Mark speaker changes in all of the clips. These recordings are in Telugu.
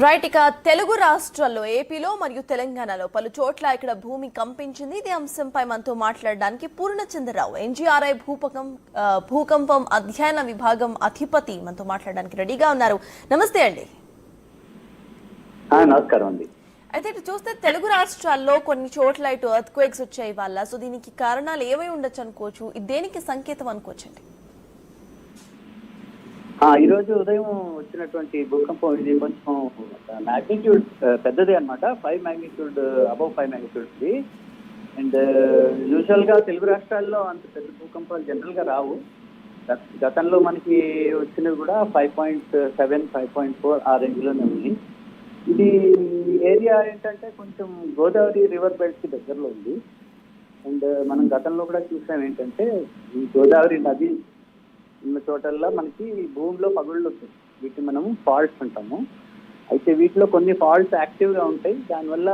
Speaker 1: రైట్. ఇక తెలుగు రాష్ట్రాల్లో ఏపీలో మరియు తెలంగాణలో పలు చోట్ల ఇక్కడ భూమి కంపించింది. ఇదే అంశంపై మనతో మాట్లాడడానికి పూర్ణచంద్రరావు, ఎన్జీఆర్ఐ భూకంపం అధ్యయన విభాగం అధిపతి, మనతో మాట్లాడడానికి రెడీగా ఉన్నారు. నమస్తే అండి.
Speaker 2: నమస్కారం అండి.
Speaker 1: అయితే ఇటు చూస్తే తెలుగు రాష్ట్రాల్లో కొన్ని చోట్ల ఇటు ఎర్త్ క్వేక్స్ వచ్చాయి వాళ్ళ. సో దీనికి కారణాలు ఏమై ఉండొచ్చు అనుకోవచ్చు, ఇది దేనికి సంకేతం అనుకోవచ్చండి?
Speaker 2: ఈ రోజు ఉదయం వచ్చినటువంటి భూకంపం ఇది కొంచెం మ్యాగ్నిట్యూడ్ పెద్దది అనమాట. 5 magnitude, above 5 magnitude. And usual గా తెలుగు రాష్ట్రాల్లో అంత పెద్ద భూకంపాలు జనరల్ గా రావు. గతంలో మనకి వచ్చినవి కూడా 5.7, 5.4 ఆ రేంజ్ లోనే ఉంది. ఇది ఏరియా ఏంటంటే కొంచెం గోదావరి రివర్ బెల్ట్ కి దగ్గరలో ఉంది. అండ్ మనం గతంలో కూడా చూసాం ఏంటంటే ఈ గోదావరి నది ఉన్న చోటల్లో మనకి భూమిలో పగుళ్ళు ఉంటాయి. వీటిని మనము ఫాల్ట్స్ అంటాము. అయితే వీటిలో కొన్ని ఫాల్ట్స్ యాక్టివ్గా ఉంటాయి, దానివల్ల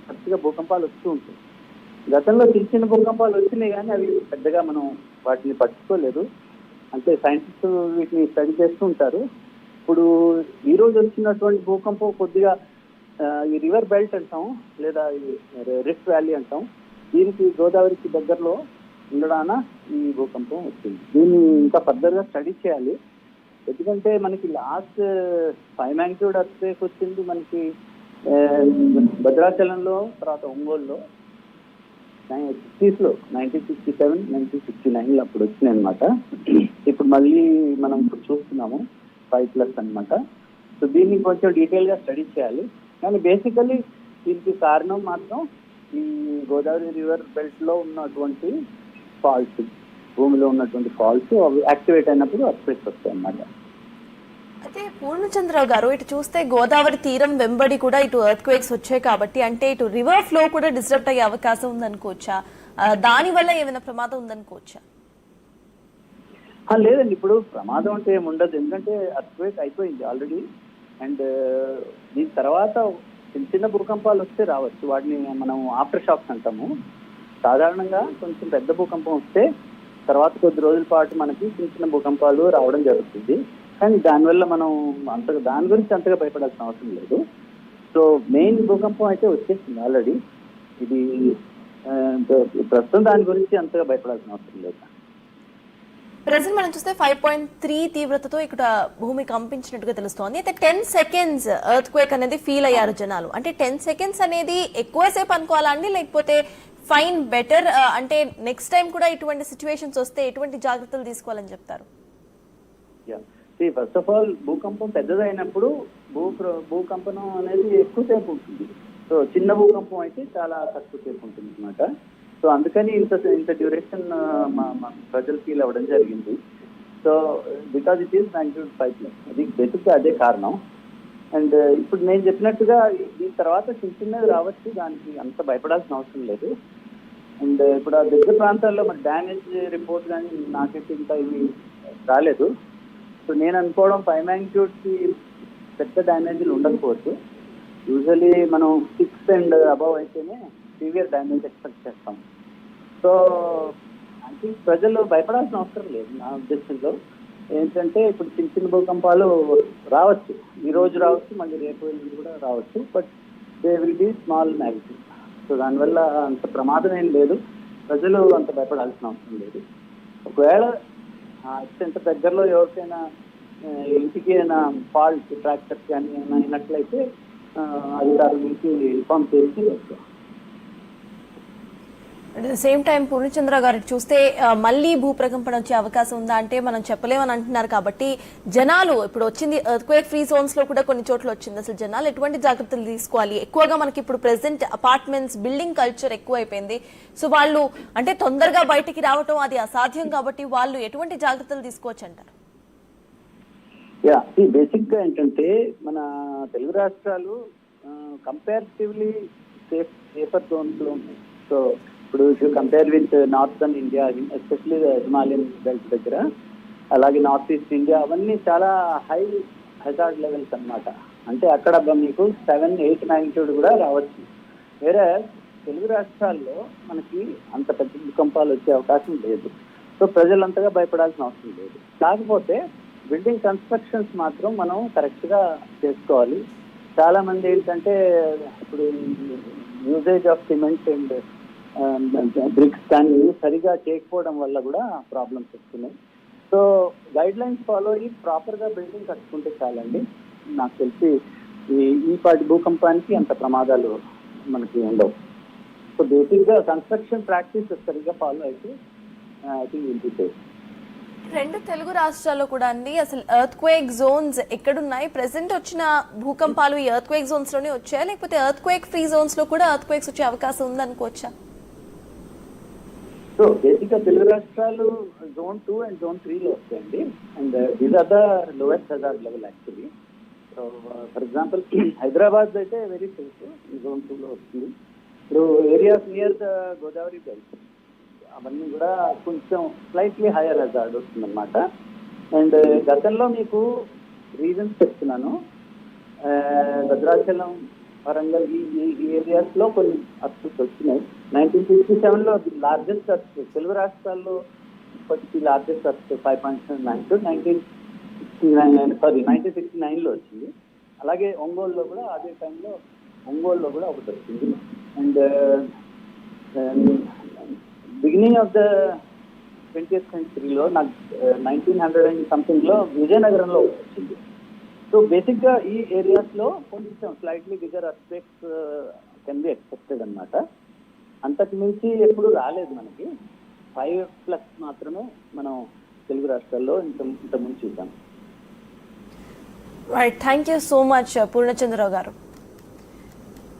Speaker 2: కొద్దిగా భూకంపాలు వస్తూ ఉంటాయి. గతంలో చిన్న చిన్న భూకంపాలు వచ్చినాయి కానీ అవి పెద్దగా మనం వాటిని పట్టుకోలేదు. అంటే సైంటిస్ట్ వీటిని స్టడీ చేస్తూ ఉంటారు. ఇప్పుడు ఈ రోజు వచ్చినటువంటి భూకంపం కొద్దిగా ఈ రివర్ బెల్ట్ అంటాం, లేదా రిఫ్ట్ వ్యాలీ అంటాం, దీనికి గోదావరికి దగ్గరలో ఉండడాన ఈ భూకంపం వచ్చింది. దీన్ని ఇంకా ఫర్దర్ గా స్టడీ చేయాలి. ఎందుకంటే మనకి లాస్ట్ 5 మాగ్నిట్యూడ్ ఎర్త్క్వేక్ వచ్చింది మనకి భద్రాచలంలో, తర్వాత ఒంగోలులో 60s లో 1967, 1969 అప్పుడు వచ్చినాయి అనమాట. ఇప్పుడు మళ్ళీ మనం ఇప్పుడు చూస్తున్నాము 5+ అనమాట. సో దీన్ని కొంచెం డీటెయిల్ గా స్టడీ చేయాలి. కానీ బేసికలీ దీనికి కారణం మాత్రం ఈ గోదావరి రివర్ బెల్ట్ లో ఉన్నటువంటి ఫాల్స్, భూమిలో ఉన్నటువంటి ఫాల్స్ అవి యాక్టివేట్ అయినప్పుడు ఎర్త్క్వేక్స్ వస్తాయి అన్నమాట.
Speaker 1: అయితే పూర్ణచంద్రరావు గారు, ఇటు చూస్తే గోదావరి తీరం వెంబడి కూడా ఇటు ఎర్త్క్వేక్స్ వచ్చాయి కాబట్టి అంటే ఇటు రివర్ ఫ్లో కూడా డిస్టర్బ్ అయ్యే అవకాశం ఉందనుకోవచ్చా? దాని వల్ల ఏమైనా ప్రమాదం ఉందనుకోవచ్చా?
Speaker 2: లేదండి, ఇప్పుడు ప్రమాదం అంటే ఏముండదు. ఎందుకంటే ఎర్త్క్వేక్ అయిపోయింది ఆల్రెడీ. అండ్ దీని తర్వాత చిన్న చిన్న భూకంపాలు వస్తే రావచ్చు. వాటిని మనం ఆఫ్టర్ షాక్స్ అంటాము. సాధారణంగా కొంచెం పెద్ద భూకంపం వస్తే తర్వాత కొద్ది రోజుల పాటు మనకి చిన్న చిన్న భూకంపాలు రావడం జరుగుతుంది. కానీ దానివల్ల మనం దాని గురించి అంతగా భయపడాల్సిన అవసరం లేదు. సో మెయిన్ భూకంపం అయితే వచ్చేసింది ఆల్రెడీ. ఇది ప్రస్తుతం దాని గురించి అంతగా భయపడాల్సిన అవసరం లేదు.
Speaker 1: ప్రజెంట్ మనం చూస్తే 5.3 తీవ్రతతో ఇక్కడ భూమి కంపించినట్టుగా తెలుస్తోంది. అయితే 10 సెకండ్స్ ఎర్త్ క్వేక్ అనేది ఫీల్ అయ్యారు జనాలు. అంటే 10 సెకండ్స్ అనేది ఎక్కువసేపు అనుకోవాలా అండి, లేకపోతే ఫైన్ బెటర్? అంటే నెక్స్ట్ టైం కూడా ఇటువంటి సిచ్యువేషన్స్ వస్తే ఎటువంటి జాగ్రత్తలు తీసుకోవాలని చెప్తారు?
Speaker 2: ఫస్ట్ ఆఫ్ ఆల్ భూకంపం పెద్దదైనప్పుడు భూకంపనం అనేది ఎక్కువసేపు ఉంటుంది. సో చిన్న భూకంపం అయితే చాలా తక్కువ సేపు ఉంటుంది అనమాట. సో అందుకని ఇంత డ్యూరేషన్ ప్రజలు ఫీల్ అవ్వడం జరిగింది. సో బికాజ్ ఇట్ ఈస్ 95+, అది బేసిక్గా అదే కారణం. అండ్ ఇప్పుడు నేను చెప్పినట్టుగా దీని తర్వాత చిన్న చిన్నది రావచ్చు, దానికి అంత భయపడాల్సిన అవసరం లేదు. అండ్ ఇప్పుడు ఆ దగ్గర ప్రాంతాల్లో మరి డ్యామేజ్ రిపోర్ట్ కానీ నాకైతే ఇంకా ఇవి రాలేదు. సో నేను అనుకోవడం 5 మాగ్నిట్యూడ్కి పెద్ద డ్యామేజ్లు ఉండకపోవచ్చు. యూజువలీ మనం 6 అండ్ అబవ్ అయితేనే సివియర్ డ్యామేజ్ ఎక్స్పెక్ట్ చేస్తాం. సో అంటే ప్రజలు భయపడాల్సిన అవసరం లేదు నా ఉద్దేశంలో. ఏంటంటే ఇప్పుడు చిన్న చిన్న భూకంపాలు రావచ్చు, ఈ రోజు రావచ్చు, మళ్ళీ రేపు కూడా రావచ్చు, but they will be small magnitude. So దానివల్ల అంత ప్రమాదం ఏం లేదు, ప్రజలు అంత భయపడాల్సిన అవసరం లేదు. ఒకవేళ అత్యంత దగ్గరలో ఎవరికైనా ఇంటికి అయినా ఫాల్ట్ ట్రాక్టర్స్ కానీ ఏమైనా అయినట్లయితే అధికారుల నుంచి ఇన్ఫార్మ్ చేసి వస్తాం.
Speaker 1: At the same time Purnachandra గారు చూస్తే మళ్ళీ భూప్రకంపన వచ్చే అవకాశం ఉందా అంటే మనం చెప్పలేమని అంటున్నారు. కాబట్టి జనాలు ఇప్పుడు వచ్చింది ఎర్త్క్వేక్ ఫ్రీ జోన్స్ లో కూడా కొన్ని చోట్ల వచ్చింది. అసలు జనాలు ఎటువంటి జాగ్రత్తలు తీసుకోవాలి? ఎక్కువగా మనకి ఇప్పుడు ప్రెసెంట్ అపార్ట్మెంట్స్, బిల్డింగ్ కల్చర్ ఎక్కువ అయిపోయింది. సో వాళ్ళు అంటే తొందరగా బయటికి రావటం అది అసాధ్యం కాబట్టి వాళ్ళు ఎటువంటి జాగ్రత్తలు తీసుకోవచ్చు అంటారు?
Speaker 2: బేసిక్ గా ఏంటంటే మన తెలుగు రాష్ట్రాలు కంపారిటివ్లీ సేఫర్ జోన్స్ లో ఉన్నాయి. సో ఇప్పుడు compare with northern India, especially Himalayan belt దగ్గర, అలాగే నార్త్ ఈస్ట్ ఇండియా, అవన్నీ చాలా హై హెజార్డ్ లెవెల్స్ అనమాట. అంటే అక్కడ మీకు 7, 8 మాగ్నిట్యూడ్ కూడా రావచ్చు. వేరే తెలుగు రాష్ట్రాల్లో మనకి అంత పెద్ద భూకంపాలు వచ్చే అవకాశం లేదు. సో ప్రజలంతగా భయపడాల్సిన అవసరం లేదు. కాకపోతే బిల్డింగ్ కన్స్ట్రక్షన్స్ మాత్రం మనం కరెక్ట్గా చేసుకోవాలి. చాలా మంది ఏంటంటే ఇప్పుడు usage of cement and bricks కానీ సరిగా చేయకపోవడం వల్ల కూడా ప్రాబ్లమ్స్ వస్తున్నాయి. సో గైడ్ లైన్స్ ఫాలో అయ్యి ప్రాపర్గా బిల్డింగ్ కట్టుకుంటే చాలండి. నాకు తెలిసి ఈ పాటి భూకంపానికి అంత ప్రమాదాలు మనకి ఉండవు. సో బేసిక్గా కన్స్ట్రక్షన్ ప్రాక్టీస్ సరిగ్గా ఫాలో అయితే I think will be safe.
Speaker 1: రెండు తెలుగు రాష్ట్రాల్లో కూడా అండి అసలు ఎర్త్ క్వేక్ జోన్స్ ఎక్కడున్నాయి? ప్రెసెంట్ వచ్చిన భూకంపాలు ఈ ఎర్త్ క్వేక్ జోన్స్ లోనే వచ్చాయా, లేకపోతే ఎర్త్ క్వేక్ ఫ్రీ జోన్స్ లో కూడా ఎర్త్ క్వేక్స్ వచ్చే అవకాశం ఉందనుకోవచ్చా?
Speaker 2: సో బేసిక్గా తెలుగు రాష్ట్రాలు జోన్ 2 అండ్ జోన్ 3లో వస్తాయండి. And these are the lowest hazard level actually. So for example Hyderabad అయితే వెరీ సేఫ్, జోన్ 2లో వస్తుంది. ఇప్పుడు areas near the Godavari belt అవన్నీ కూడా కొంచెం స్లైట్లీ హైయర్ హజార్డ్ వస్తుందన్నమాట. అండ్ గతంలో మీకు రీజన్స్ చెప్తున్నాను. భద్రాచలం, వరంగల్ ఈ ఏరియాస్లో కొన్ని అర్త్స్ వచ్చినాయి. 1967లో లార్జెస్ట్ అర్త్ తెలుగు రాష్ట్రాల్లో ఇప్పటికీ లార్జెస్ట్ అర్త్ 5.9 1969లో వచ్చింది. అలాగే ఒంగోలులో కూడా అదే టైంలో ఒంగోలులో కూడా ఒకటి వచ్చింది. And beginning of the 20th centuryలో నాకు 1900 and somethingలో విజయనగరంలో వచ్చింది. సో బేసిక్గా ఈ ఏరియాస్లో కొంచెం slightly bigger aspects can be expected అనమాట. అంతకు మించి ఎప్పుడు రాలేదు మనకి. 5+ మాత్రమే మనం తెలుగు రాష్ట్రాల్లో ఇంతకుముందు చూద్దాం.
Speaker 1: Right, thank you so much Purnachandrarao గారు.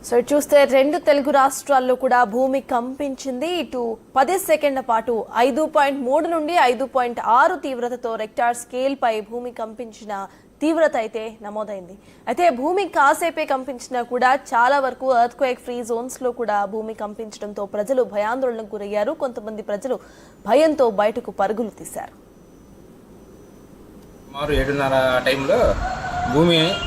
Speaker 1: సో చూస్తే రెండు తెలుగు రాష్ట్రాల్లో కూడా భూమి కంపించింది. ఇటు 10 సెకండ్ల పాటు 5.3 నుండి 5.6 తీవ్రతతో రెక్టార్ స్కేల్ పై భూమి కంపించిన తీవ్రత అయితే నమోదైంది. అయితే భూమి కాసేపే కంపించినా కూడా చాలా వరకు ఎర్త్ క్వేక్ ఫ్రీ జోన్స్ లో కూడా భూమి కంపించడంతో ప్రజలు భయాందోళనకు గురయ్యారు. కొంతమంది ప్రజలు భయంతో బయటకు పరుగులు తీశారు.
Speaker 3: సుమారు 7:30 టైంలో భూమి